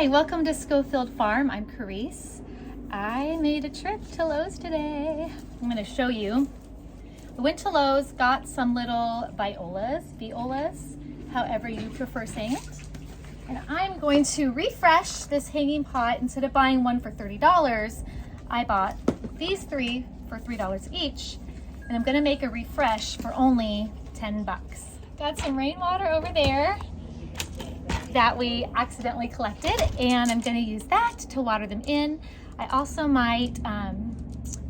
Hi, welcome to Scofield Farm. I'm Carice. I made a trip to Lowe's today. I'm going to show you. I went to Lowe's, got some little violas, however you prefer saying it. And I'm going to refresh this hanging pot. Instead of buying one for $30, I bought these three for $3 each. And I'm going to make a refresh for only 10 bucks. Got some rainwater over there that we accidentally collected, and I'm going to use that to water them in. I also might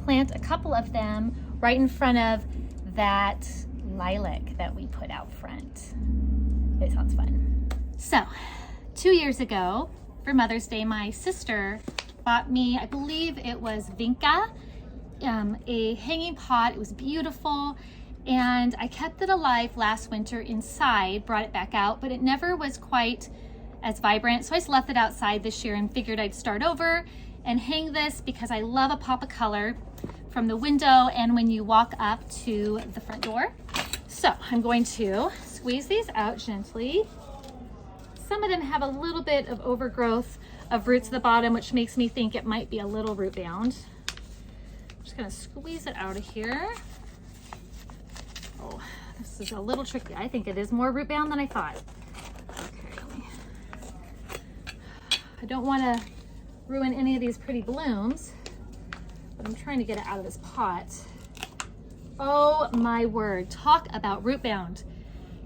plant a couple of them right in front of that lilac that we put out front. It sounds fun. So 2 years ago for Mother's Day, my sister bought me, I believe it was Vinca, a hanging pot. It was beautiful, and I kept it alive last winter inside, brought it back out, but it never was quite as vibrant. So I just left it outside this year and figured I'd start over and hang this because I love a pop of color from the window and when you walk up to the front door. So I'm going to squeeze these out gently. Some of them have a little bit of overgrowth of roots at the bottom, which makes me think it might be a little root bound. I'm just gonna squeeze it out of here. Oh, this is a little tricky. I think it is more root bound than I thought. Okay, I don't want to ruin any of these pretty blooms, but I'm trying to get it out of this pot. Oh my word, talk about root bound.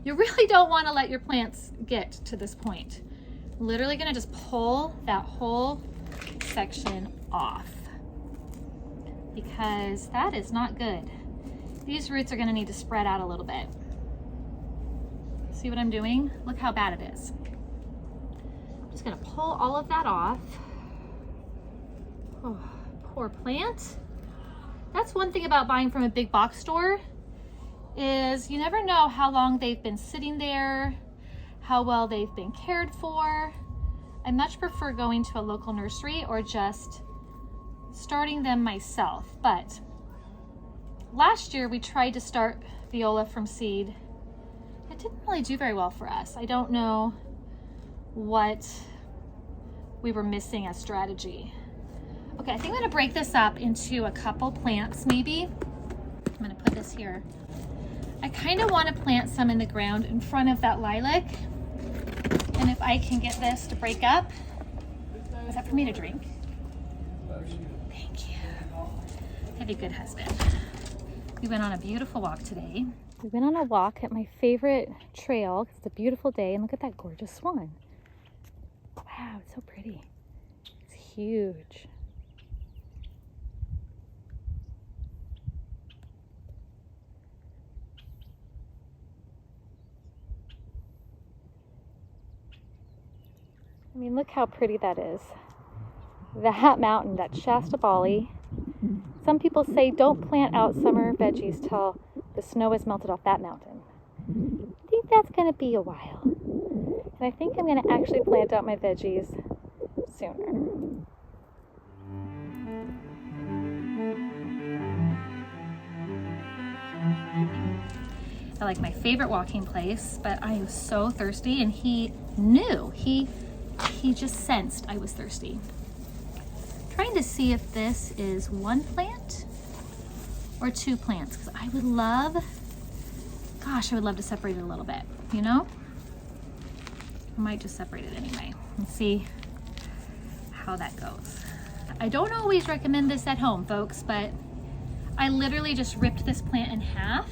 You really don't want to let your plants get to this point. I'm literally going to just pull that whole section off because that is not good. These roots are going to need to spread out a little bit. See what I'm doing? Look how bad it is. I'm just going to pull all of that off. Oh, poor plant. That's one thing about buying from a big box store is you never know how long they've been sitting there, how well they've been cared for. I much prefer going to a local nursery or just starting them myself. But last year we tried to start viola from seed. It didn't really do very well for us. I don't know what we were missing as strategy. Okay, I think I'm gonna break this up into a couple plants maybe. I'm gonna put this here. I kind of want to plant some in the ground in front of that lilac. And if I can get this to break up, is that for me to drink? Thank you. Have a good husband. We went on a beautiful walk today. We went on a walk at my favorite trail because it's a beautiful day, and look at that gorgeous swan. Wow, it's so pretty. It's huge. I mean, look how pretty that is. That mountain, that Shasta Bali. Some people say don't plant out summer veggies till the snow has melted off that mountain. I think that's going to be a while. And I think I'm going to actually plant out my veggies sooner. I like my favorite walking place, but I was so thirsty, and he knew. He just sensed I was thirsty. Trying to see if this is one plant or two plants, because I would love to separate it a little bit, you know? I might just separate it anyway and see how that goes. I don't always recommend this at home, folks, but I literally just ripped this plant in half.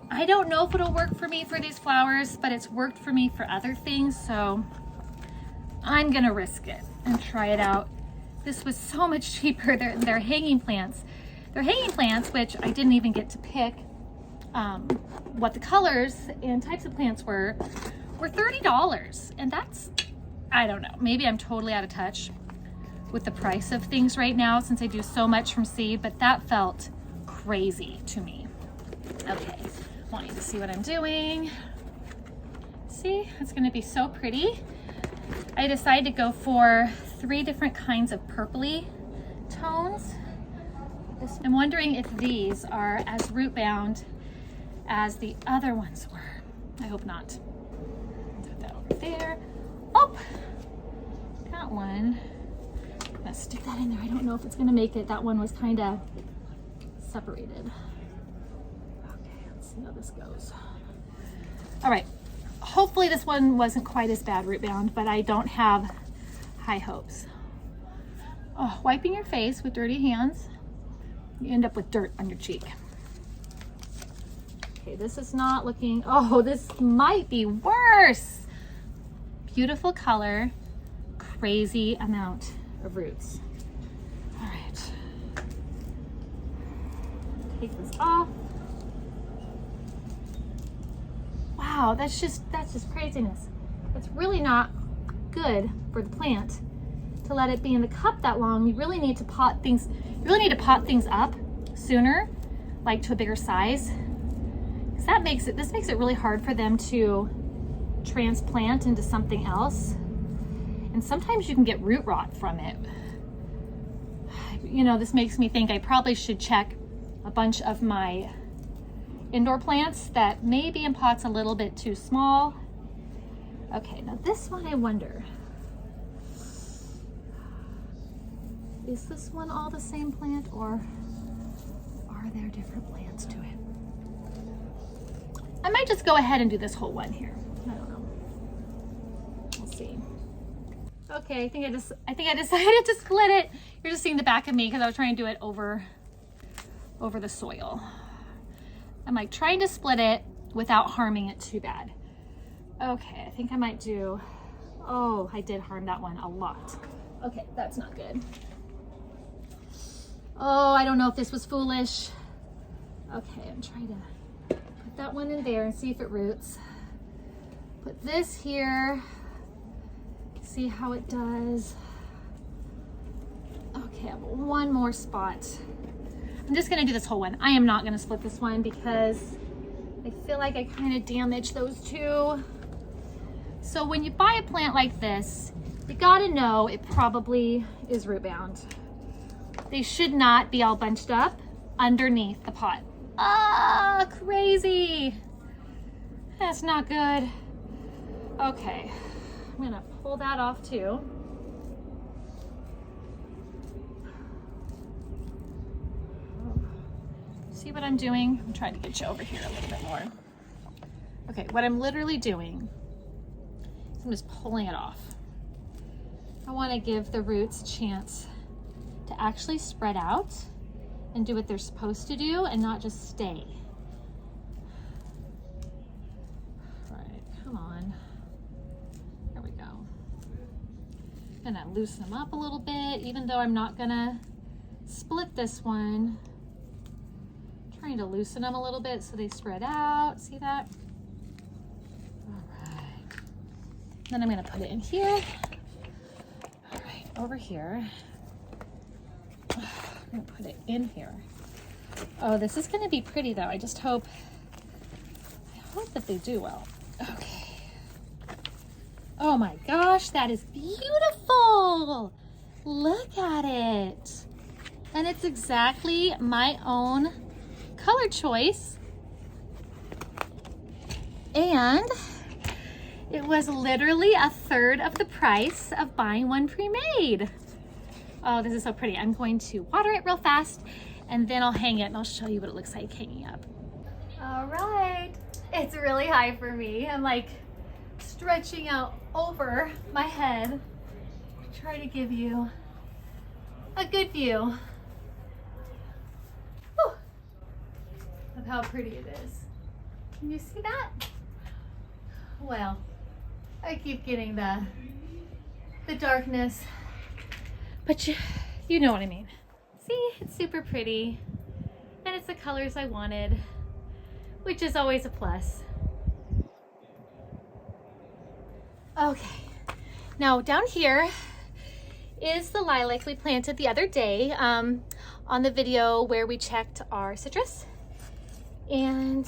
I don't know if it'll work for me for these flowers, but it's worked for me for other things, so I'm gonna risk it and try it out. This was so much cheaper. They're hanging plants. They're hanging plants, which I didn't even get to pick what the colors and types of plants were $30. And that's, I don't know, maybe I'm totally out of touch with the price of things right now since I do so much from seed, but that felt crazy to me. Okay, wanting to see what I'm doing. See, it's gonna be so pretty. I decided to go for 3 different kinds of purpley tones. I'm wondering if these are as root bound as the other ones were. I hope not. Put that over there. Oh, that one. I'm gonna stick that in there. I don't know if it's gonna make it. That one was kind of separated. Okay, let's see how this goes. All right, hopefully this one wasn't quite as bad root bound, but I don't have high hopes. Oh, wiping your face with dirty hands, you end up with dirt on your cheek. Okay, this is not looking, oh, this might be worse. Beautiful color, crazy amount of roots. All right, take this off. Wow, that's just craziness. It's really not good for the plant to let it be in the cup that long. You really need to pot things up sooner, like to a bigger size. Because this makes it really hard for them to transplant into something else. And sometimes you can get root rot from it. You know, this makes me think I probably should check a bunch of my indoor plants that may be in pots a little bit too small. Okay, now this one I wonder, is this one all the same plant or are there different plants to it? I might just go ahead and do this whole one here. I don't know. We'll see. Okay, I think I decided to split it. You're just seeing the back of me because I was trying to do it over the soil. I'm like trying to split it without harming it too bad. Okay, I think I might do, oh, I did harm that one a lot. Okay, that's not good. Oh, I don't know if this was foolish. Okay, I'm trying to put that one in there and see if it roots. Put this here, see how it does. Okay, I have one more spot. I'm just gonna do this whole one. I am not gonna split this one because I feel like I kind of damaged those two. So when you buy a plant like this, you gotta know it probably is root bound. They should not be all bunched up underneath the pot. Ah, crazy. That's not good. Okay, I'm gonna pull that off too. See what I'm doing? I'm trying to get you over here a little bit more. Okay, what I'm literally doing is I'm just pulling it off. I want to give the roots a chance to actually spread out and do what they're supposed to do and not just stay. All right, come on. There we go. I'm gonna loosen them up a little bit, even though I'm not gonna split this one. Trying to loosen them a little bit so they spread out. See that? All right. Then I'm going to put it in here. All right, over here. I'm going to put it in here. Oh, this is going to be pretty though. I hope that they do well. Okay. Oh my gosh, that is beautiful. Look at it. And it's exactly my own color choice, and it was literally a third of the price of buying one pre-made. Oh, this is so pretty. I'm going to water it real fast and then I'll hang it and I'll show you what it looks like hanging up. All right, it's really high for me. I'm like stretching out over my head to try to give you a good view of how pretty it is. Can you see that? Well, I keep getting the darkness, but you know what I mean. See, it's super pretty and it's the colors I wanted, which is always a plus. Okay, now down here is the lilac we planted the other day on the video where we checked our citrus. And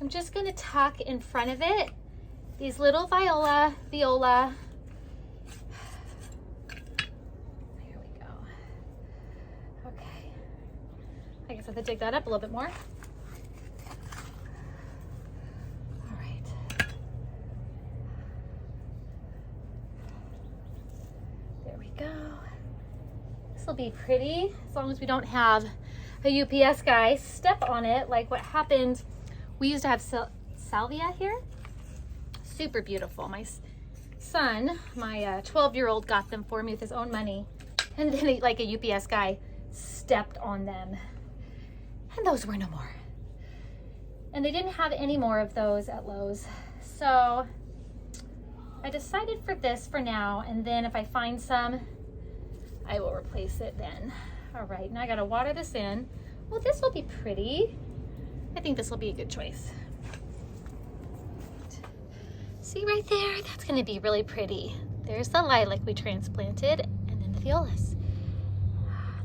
I'm just gonna tuck in front of it these little viola. Here we go. Okay. I guess I have to dig that up a little bit more. All right. go. This will be pretty as long as we don't have a UPS guy step on it like what happened. We used to have salvia here. Super beautiful. My son, my 12-year-old, got them for me with his own money. And then like a UPS guy stepped on them. And those were no more. And they didn't have any more of those at Lowe's. So I decided for this for now. And then if I find some, I will replace it then. All right, now I gotta water this in. Well, this will be pretty. I think this will be a good choice. See right there? That's gonna be really pretty. There's the lilac we transplanted, and then the violas.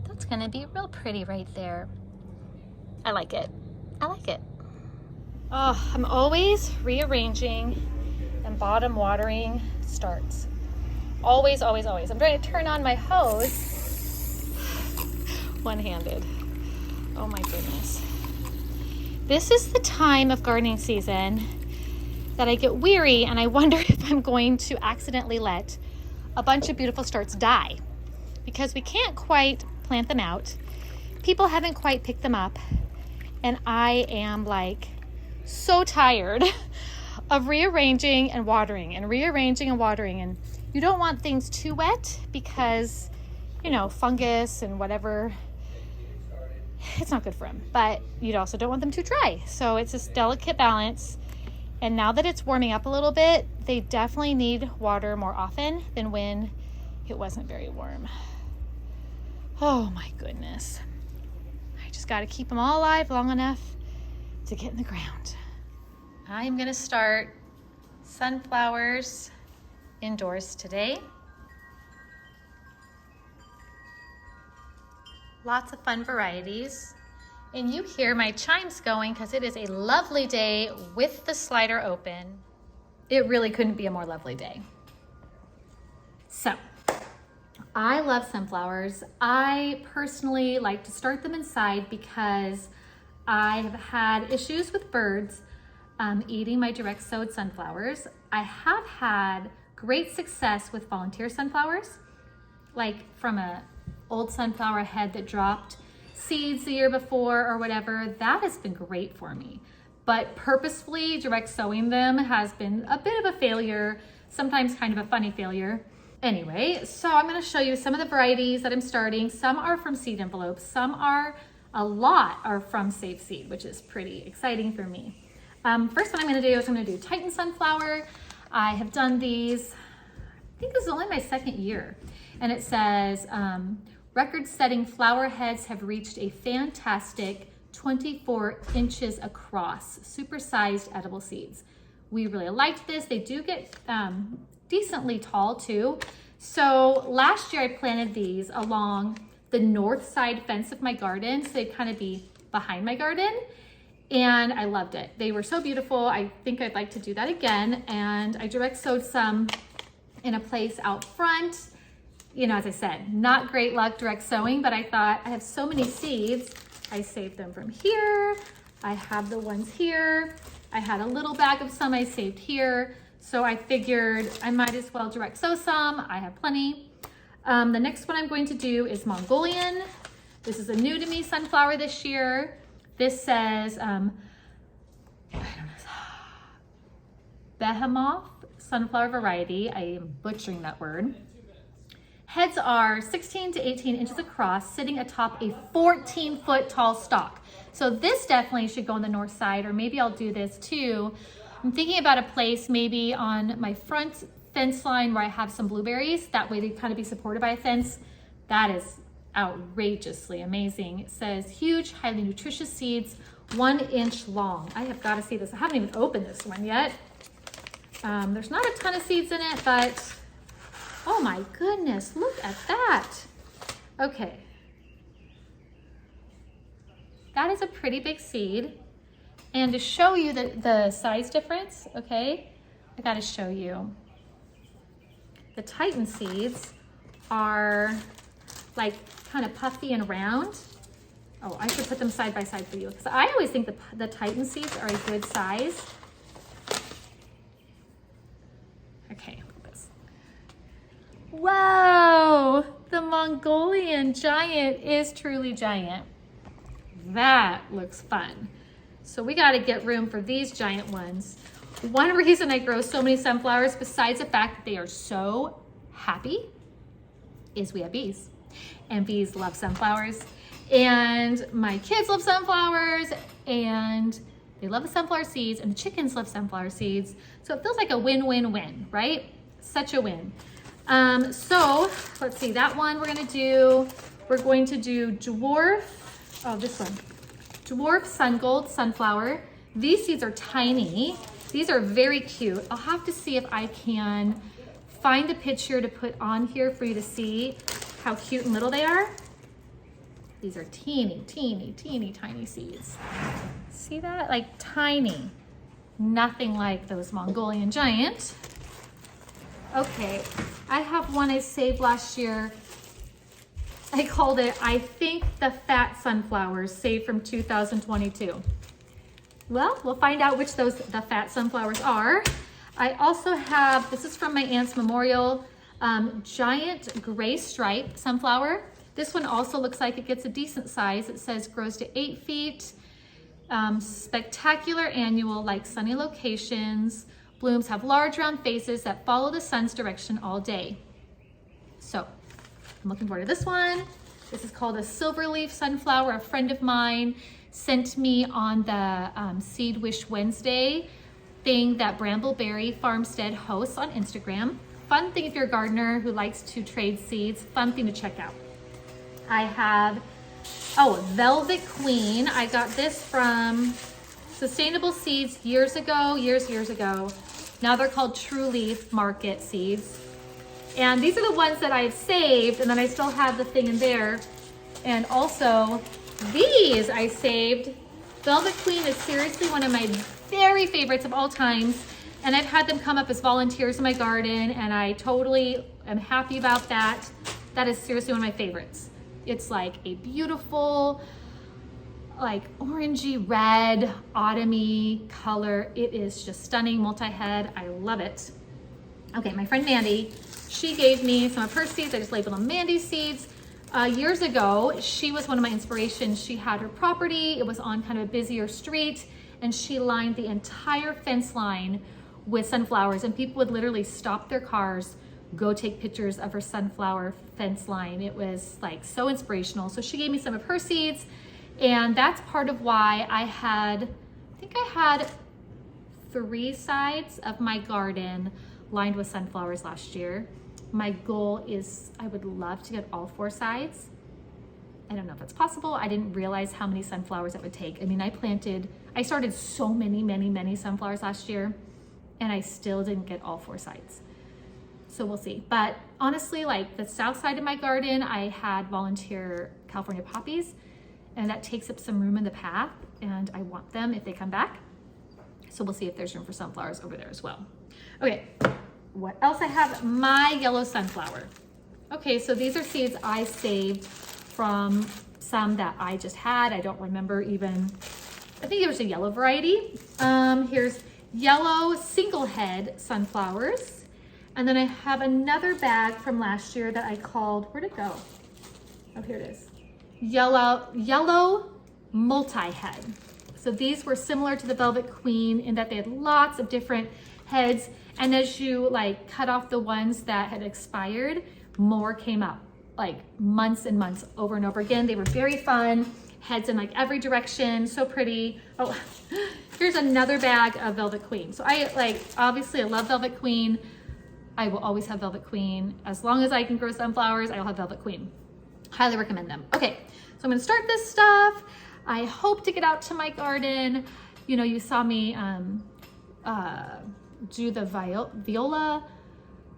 That's gonna be real pretty right there. I like it. I like it. Oh, I'm always rearranging and bottom watering starts. Always, always, always. I'm trying to turn on my hose one-handed. Oh my goodness. This is the time of gardening season that I get weary and I wonder if I'm going to accidentally let a bunch of beautiful starts die because we can't quite plant them out. People haven't quite picked them up, and I am like so tired of rearranging and watering and rearranging and watering. And you don't want things too wet because, you know, fungus and whatever, it's not good for them, but you also don't want them too dry. So it's this delicate balance. And now that it's warming up a little bit, they definitely need water more often than when it wasn't very warm. Oh my goodness. I just got to keep them all alive long enough to get in the ground. I'm going to start sunflowers indoors today. Lots of fun varieties. And you hear my chimes going because it is a lovely day with the slider open. It really couldn't be a more lovely day. So, I love sunflowers. I personally like to start them inside because I have had issues with birds eating my direct sowed sunflowers. I have had great success with volunteer sunflowers, like from a old sunflower head that dropped seeds the year before or whatever. That has been great for me. But purposefully direct sowing them has been a bit of a failure, sometimes kind of a funny failure. Anyway, so I'm going to show you some of the varieties that I'm starting. Some are from seed envelopes, a lot are from Save Seed, which is pretty exciting for me. First one I'm going to do is I'm going to do Titan sunflower. I have done these, I think this is only my second year, and it says record-setting flower heads have reached a fantastic 24 inches across, super-sized edible seeds. We really liked this. They do get decently tall too. So last year I planted these along the north side fence of my garden, so they'd kind of be behind my garden, and I loved it. They were so beautiful. I think I'd like to do that again, and I direct sowed some in a place out front. You know, as I said, not great luck direct sowing, but I thought I have so many seeds. I saved them from here. I have the ones here. I had a little bag of some I saved here. So I figured I might as well direct sow some. I have plenty. The next one I'm going to do is Mongolian. This is a new to me sunflower this year. This says, I don't know, Behemoth sunflower variety. I am butchering that word. Heads are 16 to 18 inches across, sitting atop a 14-foot tall stalk. So this definitely should go on the north side, or maybe I'll do this too. I'm thinking about a place maybe on my front fence line where I have some blueberries. That way they kind of be supported by a fence. That is outrageously amazing. It says huge, highly nutritious seeds, 1 inch long. I have got to see this. I haven't even opened this one yet. There's not a ton of seeds in it, but oh my goodness, look at that. Okay. That is a pretty big seed. And to show you the size difference, okay, I gotta show you. The Titan seeds are like kind of puffy and round. Oh, I should put them side by side for you, because I always think the Titan seeds are a good size. Okay, Whoa, the Mongolian giant is truly giant. That looks fun. So we got to get room for these giant ones. One reason I grow so many sunflowers, besides the fact that they are so happy, is we have bees. And bees love sunflowers. And my kids love sunflowers. And they love the sunflower seeds. And the chickens love sunflower seeds. So it feels like a win-win-win, right? Such a win. So let's see, that one we're going to do dwarf, this one, dwarf sun gold sunflower. These seeds are tiny. These are very cute. I'll have to see if I can find a picture to put on here for you to see how cute and little they are. These are teeny, teeny, teeny, tiny seeds. See that? Like tiny. Nothing like those Mongolian giant. Okay, I have one I saved last year. I called it, I think, the fat sunflowers, saved from 2022. Well, we'll find out which the fat sunflowers are. I also have, this is from my aunt's memorial, giant gray stripe sunflower. This one also looks like it gets a decent size. It says grows to 8 feet. Spectacular annual, like sunny locations. Blooms have large round faces that follow the sun's direction all day. So I'm looking forward to this one. This is called a silverleaf sunflower. A friend of mine sent me on the Seed Wish Wednesday thing that Brambleberry Farmstead hosts on Instagram. Fun thing if you're a gardener who likes to trade seeds, fun thing to check out. I have, Velvet Queen. I got this from Sustainable Seeds years ago. Now they're called True Leaf Market Seeds. And these are the ones that I've saved, and then I still have the thing in there. And also these I saved. Velvet Queen is seriously one of my very favorites of all times. And I've had them come up as volunteers in my garden, and I totally am happy about that. That is seriously one of my favorites. It's like a beautiful, like orangey red, autumny color. It is just stunning, multi-head. I love it. Okay, my friend Mandy, she gave me some of her seeds. I just labeled them Mandy seeds. Years ago, she was one of my inspirations. She had her property. It was on kind of a busier street, and she lined the entire fence line with sunflowers, and people would literally stop their cars, go take pictures of her sunflower fence line. It was like so inspirational. So she gave me some of her seeds, and that's part of why I had 3 sides of my garden lined with sunflowers last year. My goal is I would love to get all 4 sides. I don't know if that's possible. I didn't realize how many sunflowers it would take. I mean, I started so many sunflowers last year, and I still didn't get all 4 sides. So we'll see. But honestly, like the south side of my garden, I had volunteer California poppies, and that takes up some room in the path, and I want them if they come back. So we'll see if there's room for sunflowers over there as well. Okay, what else I have? My yellow sunflower. Okay, so these are seeds I saved from some that I just had. I don't remember even, I think there was a yellow variety. Here's yellow single head sunflowers. And then I have another bag from last year that I called, where'd it go? Oh, here it is. Yellow multi-head. So these were similar to the Velvet Queen in that they had lots of different heads. And as you like cut off the ones that had expired, more came up, like months and months over and over again. They were very fun. Heads in like every direction, so pretty. Oh, here's another bag of Velvet Queen. So obviously I love Velvet Queen. I will always have Velvet Queen. As long as I can grow sunflowers, I will have Velvet Queen. Highly recommend them. Okay, so I'm gonna start this stuff. I hope to get out to my garden. You know, you saw me do the viola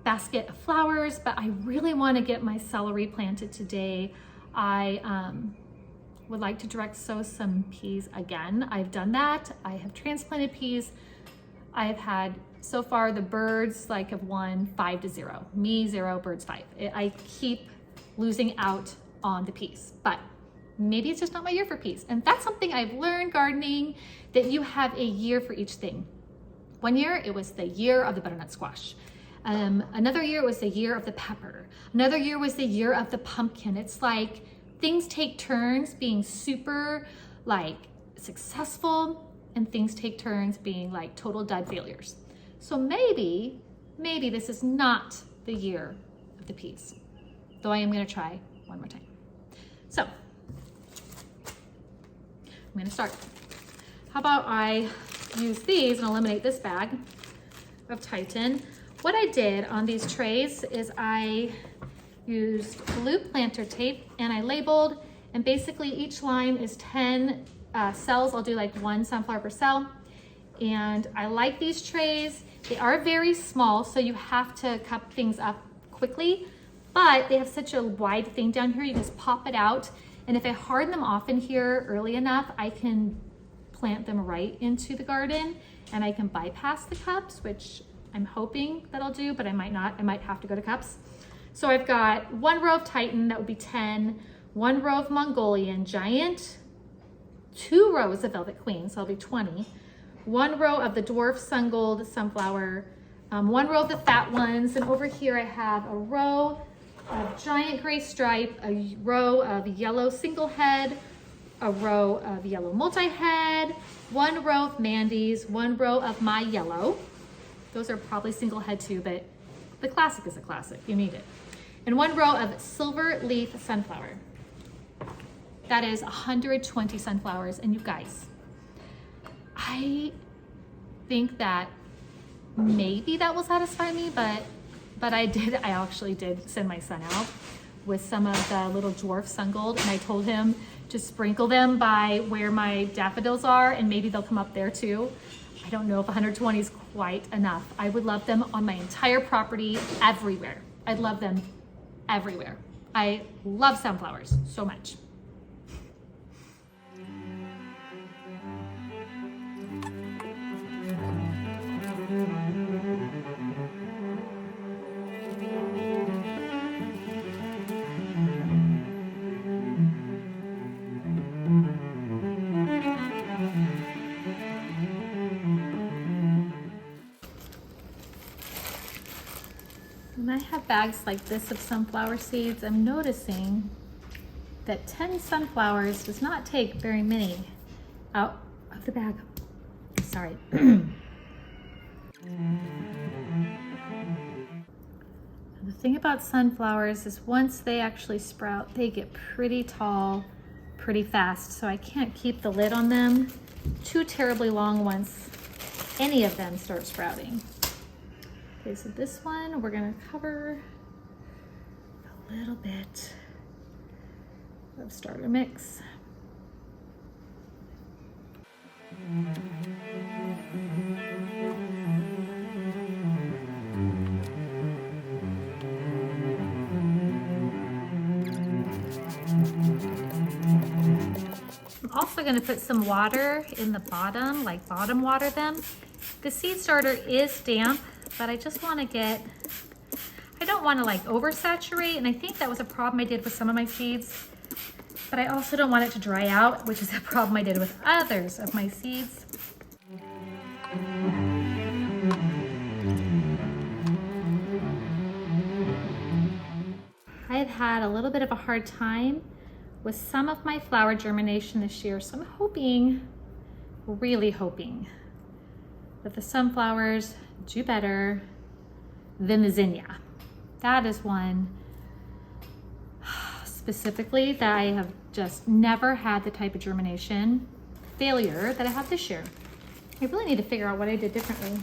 basket of flowers, but I really wanna get my celery planted today. I would like to direct sow some peas again. I've done that. I have transplanted peas. I have had, so far the birds have won 5-0. Me 0, birds 5. I keep losing out on the peas, but maybe it's just not my year for peas. And that's something I've learned gardening, that you have a year for each thing. One year it was the year of the butternut squash. Another year was the year of the pepper. Another year was the year of the pumpkin. It's like things take turns being super like successful, and things take turns being like total dud failures. So maybe this is not the year of the peas, though I am gonna try one more time. So I'm gonna start. How about I use these and eliminate this bag of Titan. What I did on these trays is I used blue planter tape and I labeled, and basically each line is 10 cells. I'll do like 1 sunflower per cell. And I like these trays. They are very small, so you have to cup things up quickly, but they have such a wide thing down here. You just pop it out. And if I harden them off in here early enough, I can plant them right into the garden, and I can bypass the cups, which I'm hoping that I'll do, but I might not. I might have to go to cups. So I've got 1 row of Titan, that would be 10, 1 row of Mongolian Giant, 2 rows of Velvet Queen, so that'll be 20, 1 row of the Dwarf Sun Gold Sunflower, 1 row of the fat ones, and over here I have a row of Giant Gray Stripe, a row of yellow single head, a row of yellow multi-head, 1 row of Mandy's, 1 row of My Yellow. Those are probably single head too, but the classic is a classic, you need it. And 1 row of Silver Leaf Sunflower. That is 120 sunflowers, and you guys, I think that maybe that will satisfy me, but I actually did send my son out with some of the little Dwarf Sun Gold, and I told him to sprinkle them by where my daffodils are, and maybe they'll come up there too. I don't know if 120 is quite enough. I would love them on my entire property, everywhere. I'd love them everywhere. I love sunflowers so much. When I have bags like this of sunflower seeds, I'm noticing that 10 sunflowers does not take very many out of the bag. Sorry. The thing about sunflowers is once they actually sprout, they get pretty tall pretty fast, so I can't keep the lid on them too terribly long once any of them start sprouting. Okay, so this one we're gonna cover a little bit of starter mix. I'm also gonna put some water in the bottom, like bottom water them. The seed starter is damp, but I just want to I don't want to like oversaturate, and I think that was a problem I did with some of my seeds, but I also don't want it to dry out, which is a problem I did with others of my seeds. I've had a little bit of a hard time with some of my flower germination this year, so I'm hoping, really hoping, that the sunflowers do better than the zinnia. That is one specifically that I have just never had the type of germination failure that I have this year. I really need to figure out what I did differently.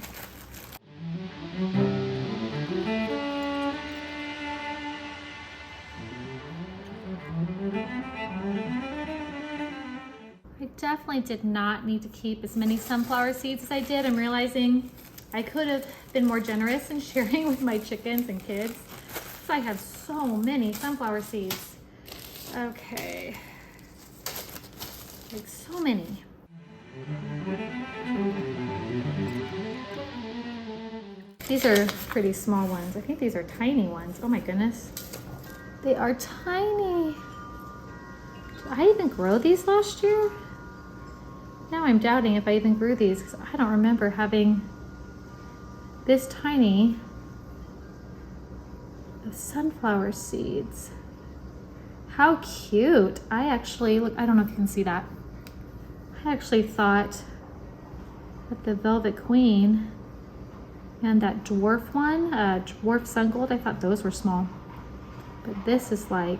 I definitely did not need to keep as many sunflower seeds as I did. I'm realizing I could have been more generous in sharing with my chickens and kids. So I have so many sunflower seeds. Okay, like so many. These are pretty small ones. I think these are tiny ones. Oh my goodness. They are tiny. Did I even grow these last year? Now I'm doubting if I even grew these because I don't remember having this tiny of sunflower seeds. How cute. I actually, look, I don't know if you can see that. I actually thought that the Velvet Queen and that dwarf one, dwarf sun gold, I thought those were small. But this is like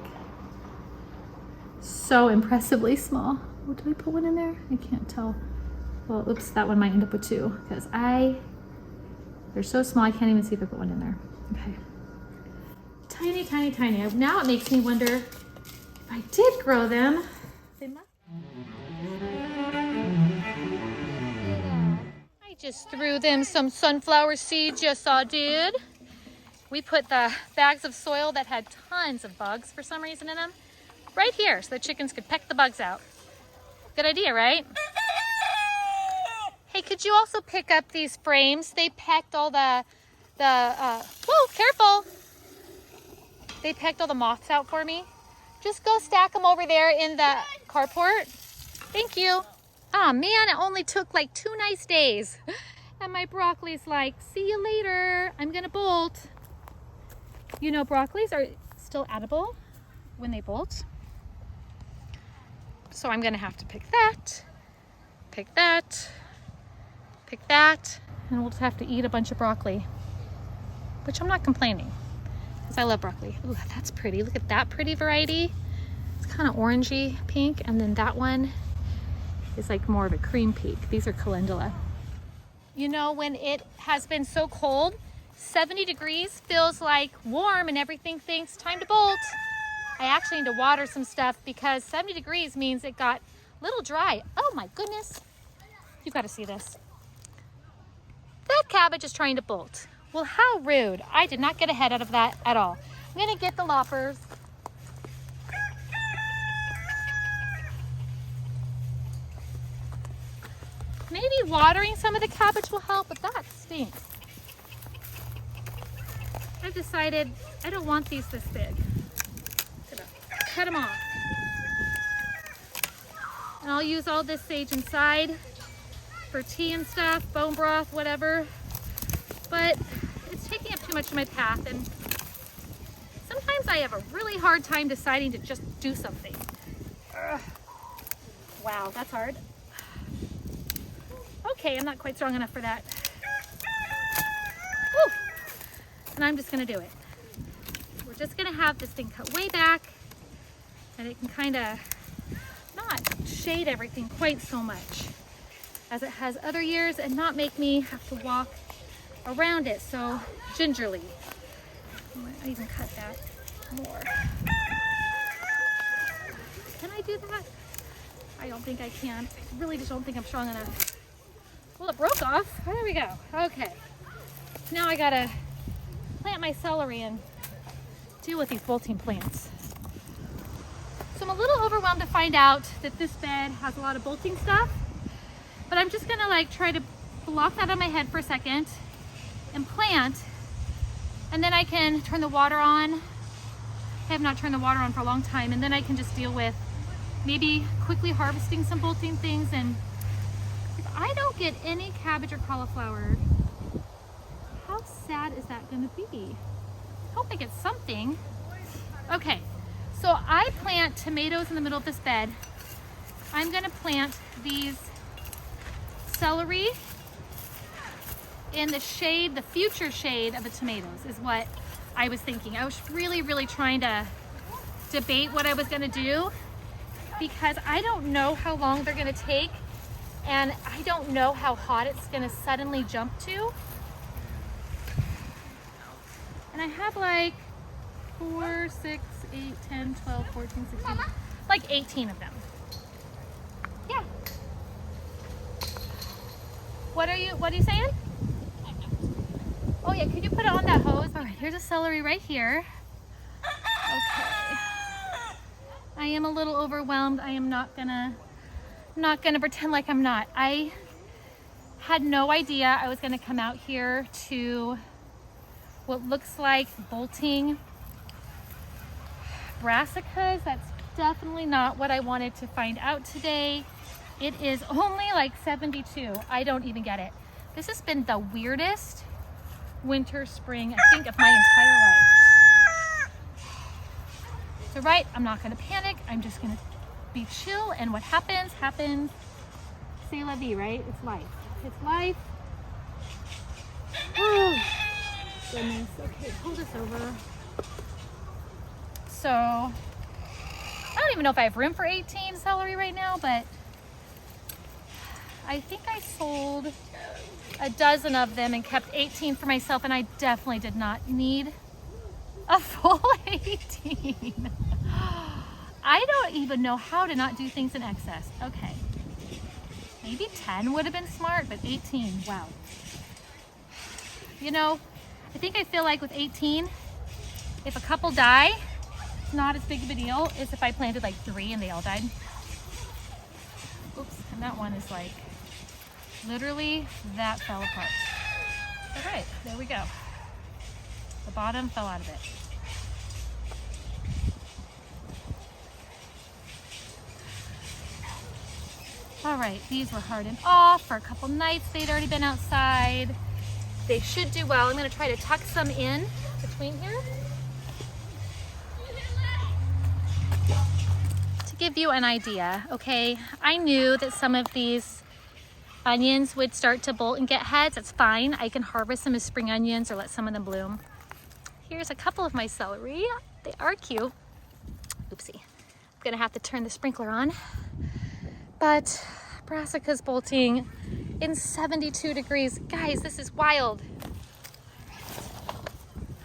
so impressively small. Oh, did I put one in there? I can't tell. Well, oops, that one might end up with two because they're so small I can't even see if I put one in there. Okay. Tiny, tiny, tiny. Now it makes me wonder if I did grow them. They must. I just threw them some sunflower seeds, yes I did. We put the bags of soil that had tons of bugs for some reason in them right here so the chickens could peck the bugs out. Good idea, right? Hey, could you also pick up these frames? They pecked all whoa, careful. They pecked all the moths out for me. Just go stack them over there in the carport. Thank you. Oh man, it only took like 2 nice days. And my broccoli's like, see you later. I'm gonna bolt. You know, broccolis are still edible when they bolt. So I'm gonna have to pick that, pick that, pick that, and we'll just have to eat a bunch of broccoli, which I'm not complaining because I love broccoli. Ooh, that's pretty. Look at that pretty variety. It's kind of orangey pink, and then that one is like more of a cream pink. These are calendula. You know, when it has been so cold, 70 degrees feels like warm and everything thinks time to bolt. I actually need to water some stuff because 70 degrees means it got a little dry. Oh my goodness. You got to see this. That cabbage is trying to bolt. Well, how rude. I did not get a head out of that at all. I'm going to get the loppers. Maybe watering some of the cabbage will help, but that stinks. I've decided I don't want these this big. Cut them off. And I'll use all this sage inside for tea and stuff, bone broth, whatever. But it's taking up too much of my path, and sometimes I have a really hard time deciding to just do something. Ugh. Wow, that's hard. Okay, I'm not quite strong enough for that. Woo. And I'm just gonna do it. We're just gonna have this thing cut way back, and it can kind of not shade everything quite so much as it has other years and not make me have to walk around it so gingerly. I might even cut that more. Can I do that? I don't think I can. I really just don't think I'm strong enough. Well, it broke off. There we go. Okay. Now I gotta plant my celery and deal with these bolting plants. So I'm a little overwhelmed to find out that this bed has a lot of bolting stuff, but I'm just gonna like try to block that on my head for a second and plant, and then I can turn the water on. I have not turned the water on for a long time, and then I can just deal with maybe quickly harvesting some bolting things. And if I don't get any cabbage or cauliflower, how sad is that gonna be? I hope I get something. Okay. So I plant tomatoes in the middle of this bed. I'm gonna plant these celery in the shade, the future shade of the tomatoes is what I was thinking. I was really trying to debate what I was gonna do because I don't know how long they're gonna take, and I don't know how hot it's gonna suddenly jump to. And I have like 4, 6, 8, 10, 12, 14, 16, like 18 of them. Yeah. What are you saying? Oh yeah, could you put it on that hose? All right, here's a celery right here. Okay. I am a little overwhelmed. I am not gonna pretend like I'm not. I had no idea I was gonna come out here to what looks like bolting brassicas. That's definitely not what I wanted to find out today. It is only like 72. I don't even get it. This has been the weirdest winter, spring, I think, of my entire life. right. I'm not gonna panic. I'm just gonna be chill, and what happens, happens. C'est la vie, right? It's life. It's life. Oh, goodness. Okay, pull this over. So, I don't even know if I have room for 18 celery right now, but I think I sold a dozen of them and kept 18 for myself, and I definitely did not need a full 18. I don't even know how to not do things in excess. Okay. Maybe 10 would have been smart, but 18, wow. You know, I think I feel like with 18, if a couple die, it's not as big of a deal as if I planted like 3 and they all died. Oops, and that one is like, literally, that fell apart. All right, there we go. The bottom fell out of it. All right, these were hardened off for a couple nights. They'd already been outside. They should do well. I'm gonna try to tuck some in between here. To give you an idea, okay, I knew that some of these onions would start to bolt and get heads. That's fine. I can harvest them as spring onions or let some of them bloom. Here's a couple of my celery. They are cute. Oopsie. I'm gonna have to turn the sprinkler on. But brassica's bolting in 72 degrees. Guys, this is wild.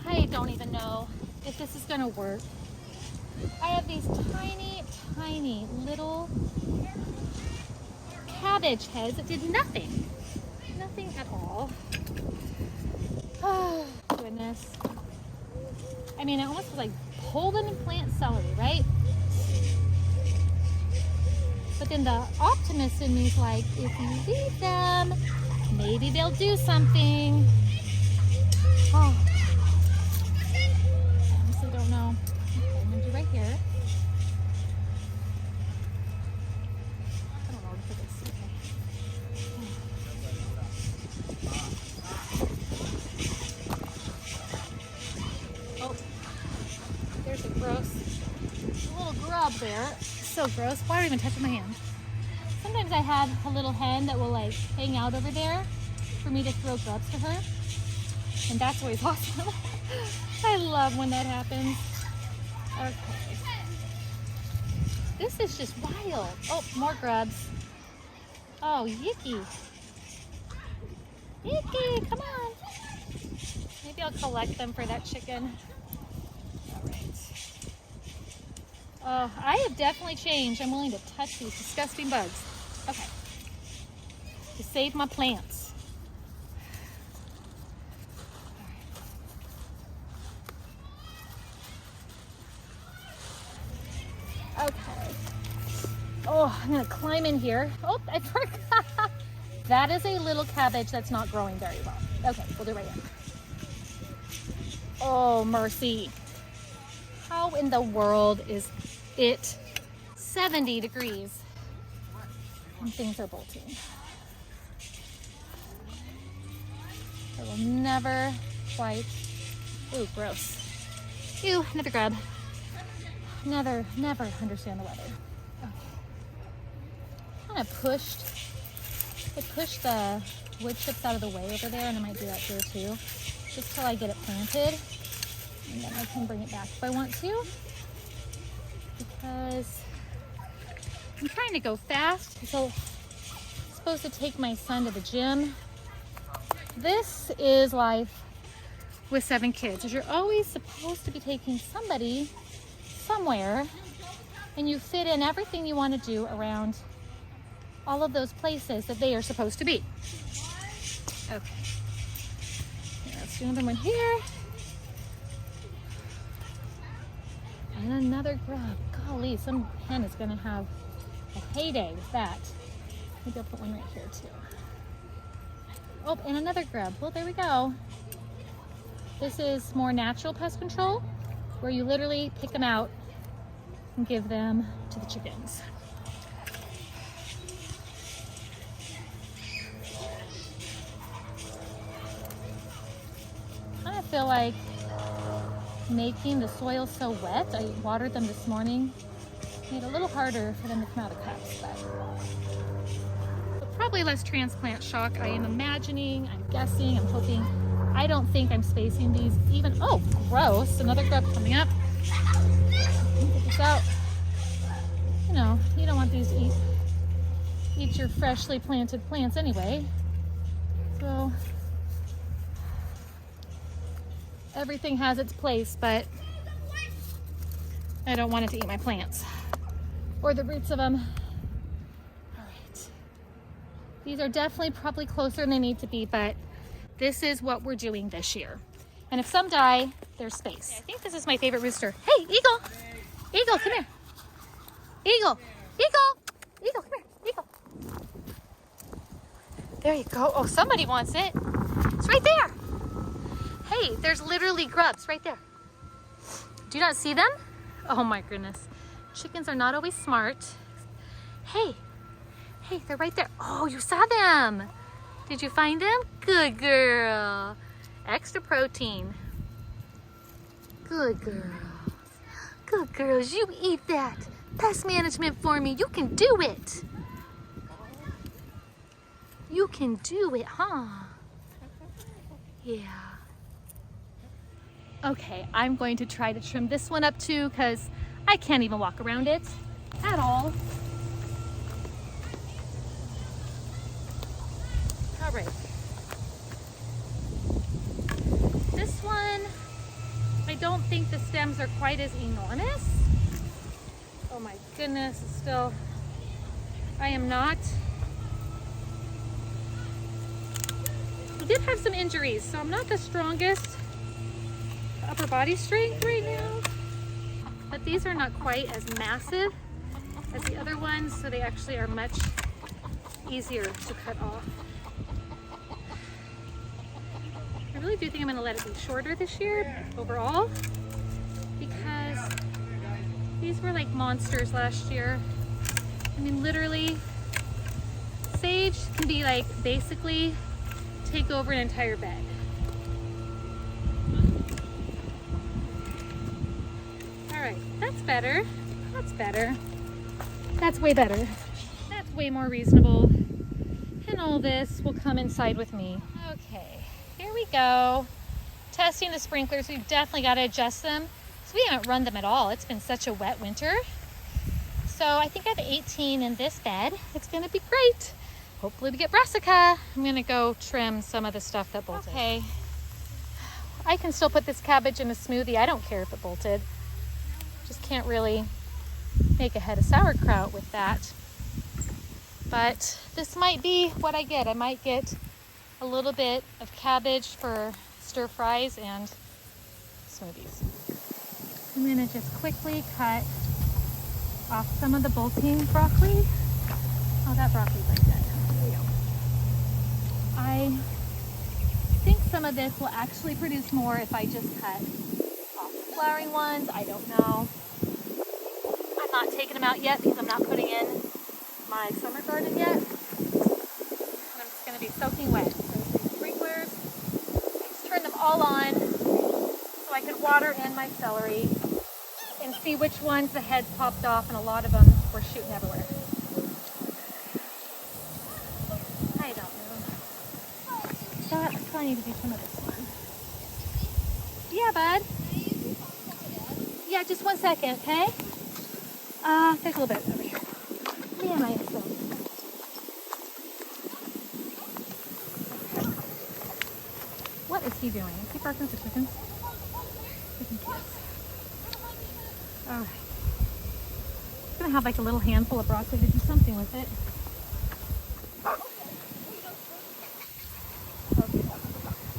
I don't even know if this is gonna work. I have these tiny, tiny little cabbage heads that did nothing. Nothing at all. Oh, goodness. I mean, it almost was like pull them and plant celery, right? But then the optimist in me is like, if you leave them, maybe they'll do something. Oh, I honestly don't know. Okay, I'm gonna do right here. I don't know where to put this. Okay. Oh, there's a gross little grub there. So gross. Why are you even touching my hand? Sometimes I have a little hen that will like hang out over there for me to throw grubs to her. And that's always awesome. I love when that happens. Okay. This is just wild. Oh, more grubs. Oh, yicky. Yicky, come on. Maybe I'll collect them for that chicken. All right. Oh, I have definitely changed. I'm willing to touch these disgusting bugs. Okay. To save my plants. Okay. Oh, I'm gonna climb in here. Oh, I forgot. That is a little cabbage that's not growing very well. Okay, we'll do it right here. Oh, mercy. How in the world is it 70 degrees and things are bolting? I will never quite, ooh, gross. Ew, another grub. Never understand the weather. Okay. Kind of pushed the wood chips out of the way over there, and I might do that here too, just till I get it planted, and then I can bring it back if I want to, because I'm trying to go fast. So I'm supposed to take my son to the gym. This is life with 7 kids, is you're always supposed to be taking somebody somewhere, and you fit in everything you want to do around all of those places that they are supposed to be. Okay, let's do another one here. And another grub. Golly, some hen is gonna have a heyday with that. Maybe I'll put one right here too. Oh, and another grub. Well, there we go. This is more natural pest control, where you literally pick them out and give them to the chickens. I feel like making the soil so wet. I watered them this morning. Made it a little harder for them to come out of cups, but probably less transplant shock. I am imagining, I'm guessing, I'm hoping. I don't think I'm spacing these even. Oh, gross, another grub coming up. Get this out. You know, you don't want these to eat your freshly planted plants anyway. So everything has its place, but I don't want it to eat my plants or the roots of them. All right. These are definitely probably closer than they need to be, but this is what we're doing this year. And if some die, there's space. I think this is my favorite rooster. Hey, Eagle! Eagle, come here. Eagle! Eagle! Eagle, come here. Eagle. There you go. Oh, somebody wants it. It's right there. Hey, there's literally grubs right there. Do you not see them? Oh my goodness. Chickens are not always smart. Hey, hey, they're right there. Oh, you saw them. Did you find them? Good girl. Extra protein. Good girls. Good girls, you eat that. Pest management for me. You can do it. You can do it, huh? Yeah. Okay, I'm going to try to trim this one up too because I can't even walk around it at all. All right. This one, I don't think the stems are quite as enormous. Oh my goodness, it's still, I am not. I did have some injuries, so I'm not the strongest upper body strength right now. But these are not quite as massive as the other ones, so they actually are much easier to cut off. I really do think I'm going to let it be shorter this year overall, because these were like monsters last year. I mean, literally, sage can be like basically take over an entire bed. All right, that's better. That's better. That's way better. That's way more reasonable. And all this will come inside with me. Okay, here we go. Testing the sprinklers. We've definitely got to adjust them. So we haven't run them at all. It's been such a wet winter. So I think I have 18 in this bed. It's gonna be great. Hopefully we get brassica. I'm gonna go trim some of the stuff that bolted. Okay. I can still put this cabbage in a smoothie. I don't care if it bolted. Just can't really make a head of sauerkraut with that. But this might be what I get. I might get a little bit of cabbage for stir fries and smoothies. I'm gonna just quickly cut off some of the bolting broccoli. Oh, that broccoli's like dead. There we go. I think some of this will actually produce more if I just cut off the flowering ones. I don't know. I'm not taking them out yet because I'm not putting in my summer garden yet. And I'm just gonna be soaking wet. So the sprinklers, I just turned them all on so I could water in my celery and see which ones the heads popped off, and a lot of them were shooting everywhere. I don't know. But I probably need to do some of this one. Yeah, bud. Yeah, just 1 second, okay? There's a little bit over here. Yeah, my son. What is he doing? Is he barking at the chickens? I think he is. All right. I'm gonna have like a little handful of broccoli to do something with it. Okay.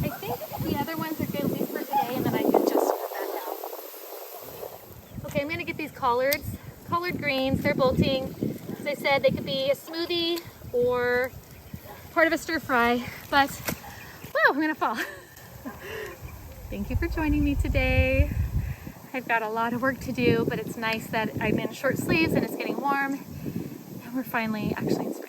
I think the other ones are good at least for today, and then I can just put that down. Okay, I'm gonna get these collards. Collard greens, they're bolting. As I said, they could be a smoothie or part of a stir fry, but whoa, I'm gonna fall. Thank you for joining me today. I've got a lot of work to do, but it's nice that I'm in short sleeves and it's getting warm and we're finally actually in spring.